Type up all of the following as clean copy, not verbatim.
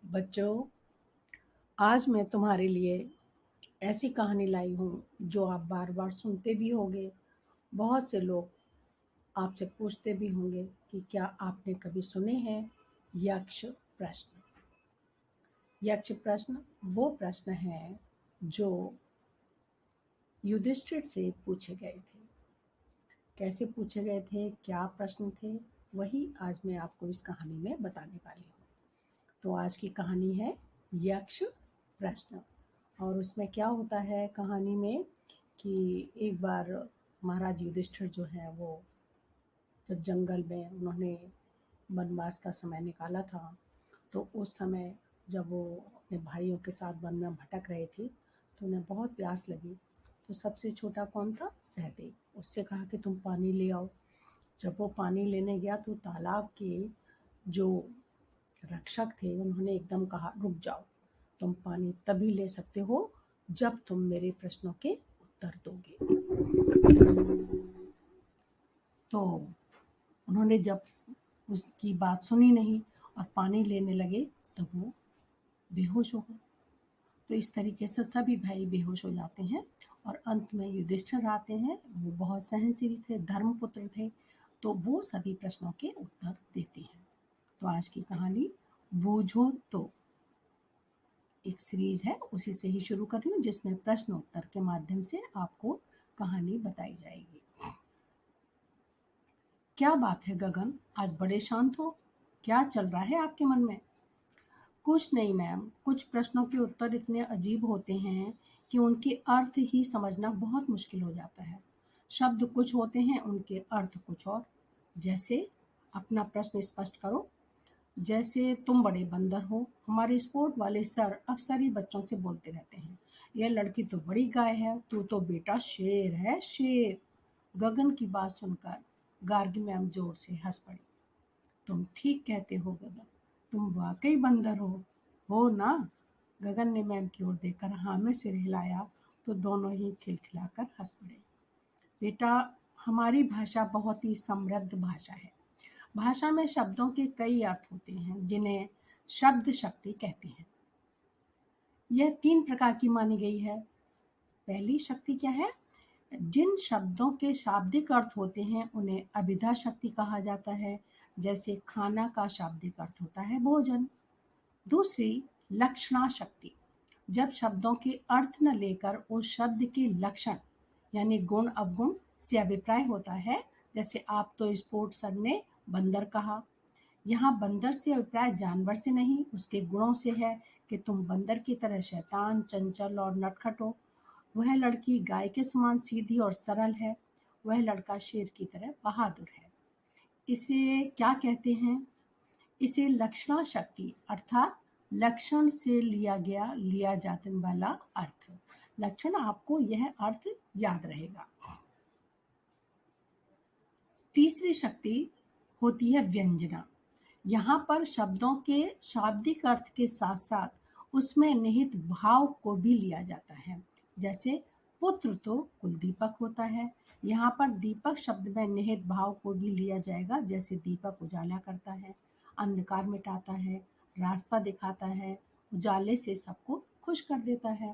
बच्चों, आज मैं तुम्हारे लिए ऐसी कहानी लाई हूँ जो आप बार बार सुनते भी होंगे। बहुत से लोग आपसे पूछते भी होंगे कि क्या आपने कभी सुने हैं यक्ष प्रश्न। यक्ष प्रश्न वो प्रश्न है जो युधिष्ठिर से पूछे गए थे। कैसे पूछे गए थे, क्या प्रश्न थे, वही आज मैं आपको इस कहानी में बताने वाली हूँ। तो आज की कहानी है यक्ष प्रश्न। और उसमें क्या होता है कहानी में कि एक बार महाराज युधिष्ठिर जो है वो जब जंगल में उन्होंने वनवास का समय निकाला था, तो उस समय जब वो अपने भाइयों के साथ वन में भटक रहे थे तो उन्हें बहुत प्यास लगी। तो सबसे छोटा कौन था? सहदेव। उससे कहा कि तुम पानी ले आओ। जब वो पानी लेने गया तो तालाब के जो रक्षक थे उन्होंने एकदम कहा, रुक जाओ, तुम पानी तभी ले सकते हो जब तुम मेरे प्रश्नों के उत्तर दोगे। तो उन्होंने जब उसकी बात सुनी नहीं और पानी लेने लगे तो वो बेहोश हो गए। तो इस तरीके से सभी भाई बेहोश हो जाते हैं और अंत में युधिष्ठिर आते हैं। वो बहुत सहनशील थे, धर्मपुत्र थे, तो वो सभी प्रश्नों के उत्तर देते हैं। तो आज की कहानी बूझो तो एक सीरीज है, उसी से ही शुरू कर रही हूँ जिसमें प्रश्न उत्तर के माध्यम से आपको कहानी बताई जाएगी। क्या बात है गगन, आज बड़े शांत हो? क्या चल रहा है आपके मन में? कुछ नहीं मैम, कुछ प्रश्नों के उत्तर इतने अजीब होते हैं कि उनके अर्थ ही समझना बहुत मुश्किल हो जाता है। शब्द कुछ होते हैं, उनके अर्थ कुछ और। जैसे, अपना प्रश्न स्पष्ट करो। जैसे तुम बड़े बंदर हो, हमारे स्पोर्ट वाले सर अक्सर ही बच्चों से बोलते रहते हैं, यह लड़की तो बड़ी गाय है, तू तो बेटा शेर है, शेर। गगन की बात सुनकर गार्गी मैम जोर से हंस पड़ी। तुम ठीक कहते हो गगन, तुम वाकई बंदर हो ना? गगन ने मैम की ओर देखकर हाँ में सिर हिलाया तो दोनों ही खिलखिलाकर हंस पड़े। बेटा, हमारी भाषा बहुत ही समृद्ध भाषा है। भाषा में शब्दों के कई अर्थ होते हैं जिन्हें शब्द शक्ति कहते हैं। यह 3 प्रकार की मानी गई है। पहली शक्ति क्या है? जिन शब्दों के शाब्दिक अर्थ होते हैं उन्हें अभिधा शक्ति कहा जाता है। जैसे खाना का शाब्दिक अर्थ होता है भोजन। दूसरी, लक्षणा शक्ति। जब शब्दों के अर्थ न लेकर उस शब्द के लक्षण यानी गुण अवगुण से अभिप्राय होता है। जैसे आप तो स्पोर्ट सर ने बंदर कहा। यहाँ बंदर से अभिप्राय जानवर से नहीं, उसके गुणों से है कि तुम बंदर की तरह शैतान, चंचल और नटखट हो। वह लड़की गाय के समान सीधी और सरल है। वह लड़का शेर की तरह बहादुर है। इसे क्या कहते हैं? इसे लक्षणा शक्ति अर्थात लक्षण से लिया जाने वाला अर्थ। लक्षण, आपको यह अर्थ याद रहेगा। तीसरी शक्ति होती है व्यंजना। यहाँ पर शब्दों के शाब्दिक अर्थ के साथ साथ उसमें निहित भाव को भी लिया जाता है। जैसे पुत्र तो कुलदीपक होता है, यहाँ पर दीपक शब्द में निहित भाव को भी लिया जाएगा। जैसे दीपक उजाला करता है, अंधकार मिटाता है, रास्ता दिखाता है, उजाले से सबको खुश कर देता है।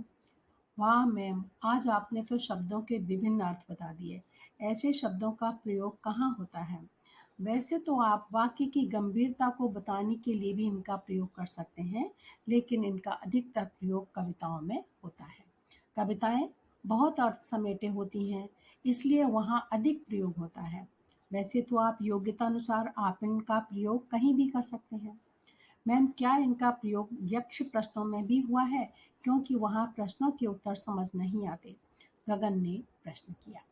वाह मैम, आज आपने तो शब्दों के विभिन्न अर्थ बता दिए। ऐसे शब्दों का प्रयोग कहाँ होता है? वैसे तो आप वाक्य की गंभीरता को बताने के लिए भी इनका प्रयोग कर सकते हैं, लेकिन इनका अधिकतर प्रयोग कविताओं में होता है। कविताएं बहुत अर्थ समेटे होती हैं, इसलिए वहाँ अधिक प्रयोग होता है। वैसे तो आप योग्यता अनुसार आप इनका प्रयोग कहीं भी कर सकते हैं। मैम, क्या इनका प्रयोग यक्ष प्रश्नों में भी हुआ है? क्योंकि वहाँ प्रश्नों के उत्तर समझ नहीं आते। गगन ने प्रश्न किया।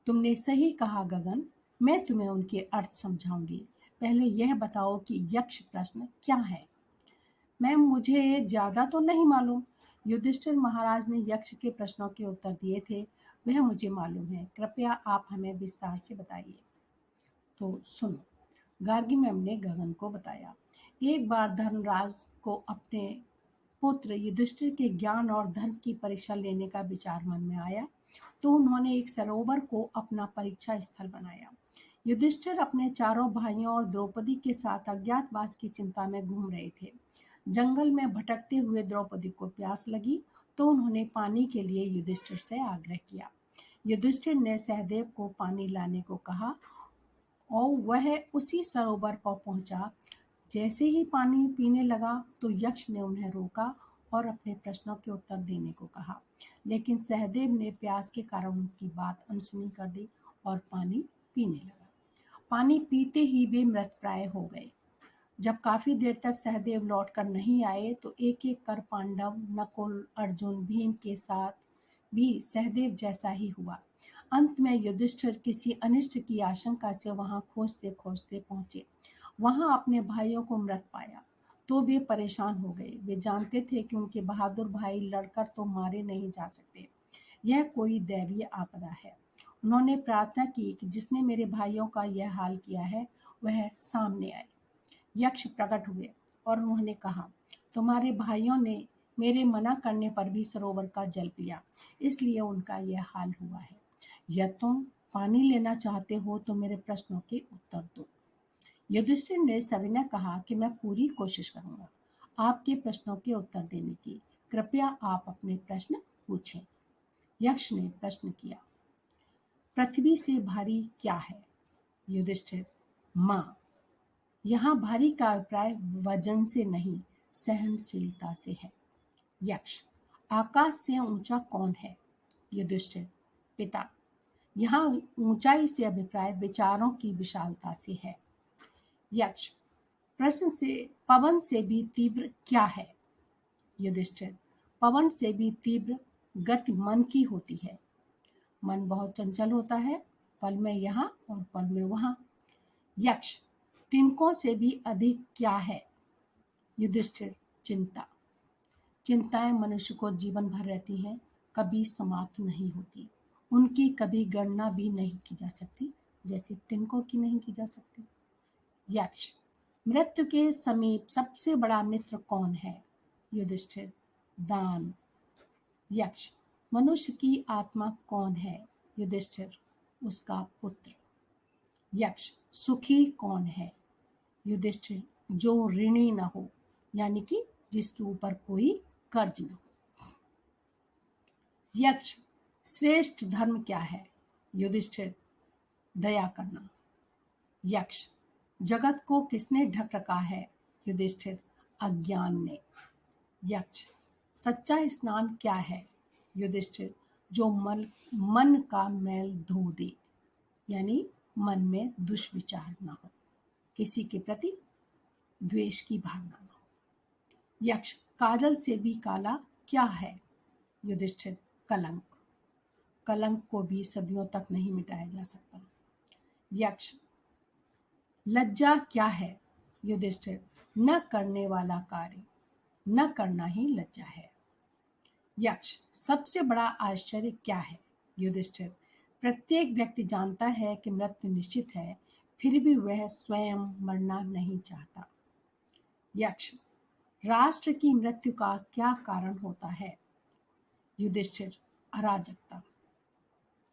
तुमने सही कहा गगन, मैं तुम्हें उनके अर्थ समझाऊंगी। पहले यह बताओ कि यक्ष प्रश्न क्या है? मैम, मुझे ज्यादा तो नहीं मालूम। युधिष्ठिर महाराज ने यक्ष के प्रश्नों के उत्तर दिए थे, वह मुझे मालूम है। कृपया आप हमें विस्तार से बताइए। तो सुनो, गार्गी मैम ने गगन को बताया। एक बार धर्मराज को अपने पुत्र युधिष्ठिर के ज्ञान और धर्म की परीक्षा लेने का विचार मन में आया, तो उन्होंने एक सरोवर को अपना परीक्षा स्थल बनाया। युधिष्ठिर अपने चारों भाइयों और द्रौपदी के साथ अज्ञातवास की चिंता में घूम रहे थे। जंगल में भटकते हुए द्रौपदी को प्यास लगी तो उन्होंने पानी के लिए युधिष्ठिर से आग्रह किया। युधिष्ठिर ने सहदेव को पानी लाने को कहा और वह उसी सरोवर पर पहुंचा। जैसे ही पानी पीने लगा तो यक्ष ने उन्हें रोका और अपने प्रश्नों के उत्तर देने को कहा, लेकिन सहदेव ने प्यास के कारण उनकी बात अनसुनी कर दी और पानी पीने लगा। पानी पीते ही वे मृतप्राय हो गए। जब काफी देर तक सहदेव लौटकर नहीं आए तो एक एक कर पांडव, नकुल, अर्जुन, भीम के साथ भी सहदेव जैसा ही हुआ। अंत में युधिष्ठिर किसी अनिष्ट की आशंका से वहां खोजते खोजते पहुंचे। वहां अपने भाइयों को मृत पाया तो वे परेशान हो गए। वे जानते थे कि उनके बहादुर भाई लड़कर तो मारे नहीं जा सकते, यह कोई दैवीय आपदा है। उन्होंने प्रार्थना की कि जिसने मेरे भाइयों का यह हाल किया है वह सामने आए। यक्ष प्रकट हुए और उन्होंने कहा, तुम्हारे भाइयों ने मेरे मना करने पर भी सरोवर का जल पिया, इसलिए उनका यह हाल हुआ है। यह तुम पानी लेना चाहते हो तो मेरे प्रश्नों के उत्तर दो। युधिष्ठिर ने सविनय कहा कि मैं पूरी कोशिश करूंगा आपके प्रश्नों के उत्तर देने की। कृपया आप अपने प्रश्न पूछें। यक्ष ने प्रश्न किया, पृथ्वी से भारी क्या है? युधिष्ठिर, माँ। यहाँ भारी का अभिप्राय वजन से नहीं, सहनशीलता से है। यक्ष, आकाश से ऊंचा कौन है? युधिष्ठिर, पिता। यहाँ ऊंचाई से अभिप्राय विचारों की विशालता से है। यक्ष, प्रश्न से पवन से भी तीव्र क्या है? युधिष्ठिर, पवन से भी तीव्र गति मन की होती है। मन बहुत चंचल होता है, पल में यहाँ और पल में वहां। यक्ष, तिनकों से भी अधिक क्या है? युधिष्ठिर, चिंता। चिंताएं मनुष्य को जीवन भर रहती हैं, कभी समाप्त नहीं होती। उनकी कभी गणना भी नहीं की जा सकती, जैसे तिनकों की नहीं की जा सकती। यक्ष, मृत्यु के समीप सबसे बड़ा मित्र कौन है? युधिष्ठिर, दान। यक्ष, मनुष्य की आत्मा कौन है? युधिष्ठिर, उसका पुत्र। यक्ष, सुखी कौन है? युधिष्ठिर, जो ऋणी न हो, यानी कि जिसके ऊपर कोई कर्ज न हो। यक्ष, श्रेष्ठ धर्म क्या है? युधिष्ठिर, दया करना। यक्ष, जगत को किसने ढक रखा है? युधिष्ठिर, अज्ञान ने। यक्ष, सच्चा स्नान क्या है? युधिष्ठिर, जो मन का मैल धो दे, यानी मन में दुष्विचार ना हो, किसी के प्रति द्वेष की भावना ना हो। यक्ष, काजल से भी काला क्या है? युधिष्ठिर, कलंक। कलंक को भी सदियों तक नहीं मिटाया जा सकता। यक्ष, लज्जा क्या है? युधिष्ठिर, न करने वाला कार्य, न करना ही लज्जा है। यक्ष, सबसे बड़ा आश्चर्य क्या है? युधिष्ठिर, प्रत्येक व्यक्ति जानता है कि मृत्यु निश्चित है, फिर भी वह स्वयं मरना नहीं चाहता। यक्ष, राष्ट्र की मृत्यु का क्या कारण होता है? युधिष्ठिर, अराजकता,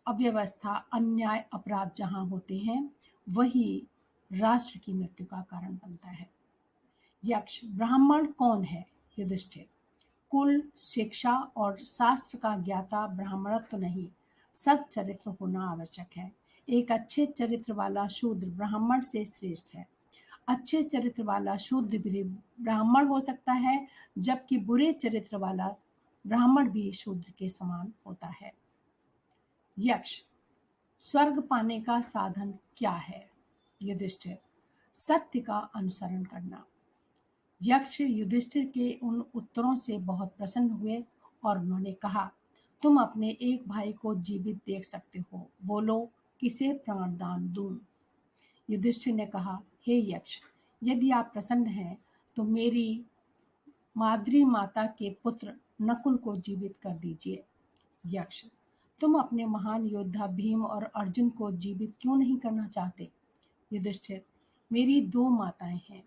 अव्यवस्था, अन्याय, अपराध जहां होते हैं वही राष्ट्र की मृत्यु का कारण बनता है। यक्ष, ब्राह्मण कौन है? युधिष्ठिर, कुल, शिक्षा और शास्त्र का ज्ञाता ब्राह्मणत्व नहीं, सत् चरित्र होना आवश्यक है। एक अच्छे चरित्र वाला शूद्र ब्राह्मण से श्रेष्ठ है। अच्छे चरित्र वाला शूद्र भी ब्राह्मण हो सकता है, जबकि बुरे चरित्र वाला ब्राह्मण भी शूद्र के समान होता है। यक्ष, स्वर्ग पाने का साधन क्या है? युधिष्ठिर, सत्य का अनुसरण करना। यक्ष युधिष्ठिर के उन उत्तरों से बहुत प्रसन्न हुए और उन्होंने कहा, तुम अपने एक भाई को जीवित देख सकते हो, बोलो किसे प्राणदान दूं? युधिष्ठिर ने कहा, हे यक्ष, यदि आप प्रसन्न हैं तो मेरी माद्री माता के पुत्र नकुल को जीवित कर दीजिए। यक्ष, तुम अपने महान योद्धा भीम और अर्जुन को जीवित क्यों नहीं करना चाहते? युधिष्ठिर, मेरी दो माताएं हैं,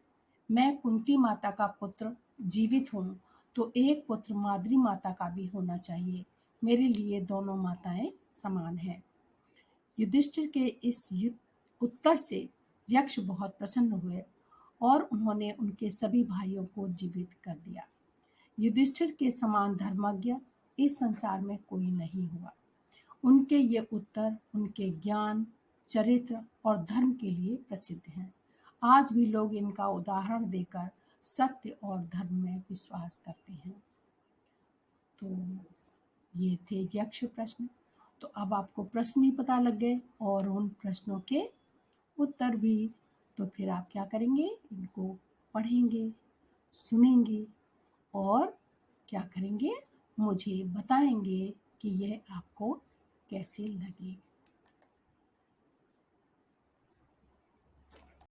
मैं कुंती माता का पुत्र जीवित हूँ तो एक पुत्र माद्री माता का भी होना चाहिए। मेरे लिए दोनों माताएं समान हैं। युधिष्ठिर के इस उत्तर से यक्ष बहुत प्रसन्न हुए और उन्होंने उनके सभी भाइयों को जीवित कर दिया। युधिष्ठिर के समान धर्मज्ञ इस संसार में कोई नहीं हुआ। उनके ये उत्तर उनके ज्ञान, चरित्र और धर्म के लिए प्रसिद्ध हैं। आज भी लोग इनका उदाहरण देकर सत्य और धर्म में विश्वास करते हैं। तो ये थे यक्ष प्रश्न। तो अब आपको प्रश्न भी पता लग गए और उन प्रश्नों के उत्तर भी। तो फिर आप क्या करेंगे? इनको पढ़ेंगे, सुनेंगे और क्या करेंगे? मुझे बताएंगे कि यह आपको कैसे लगे।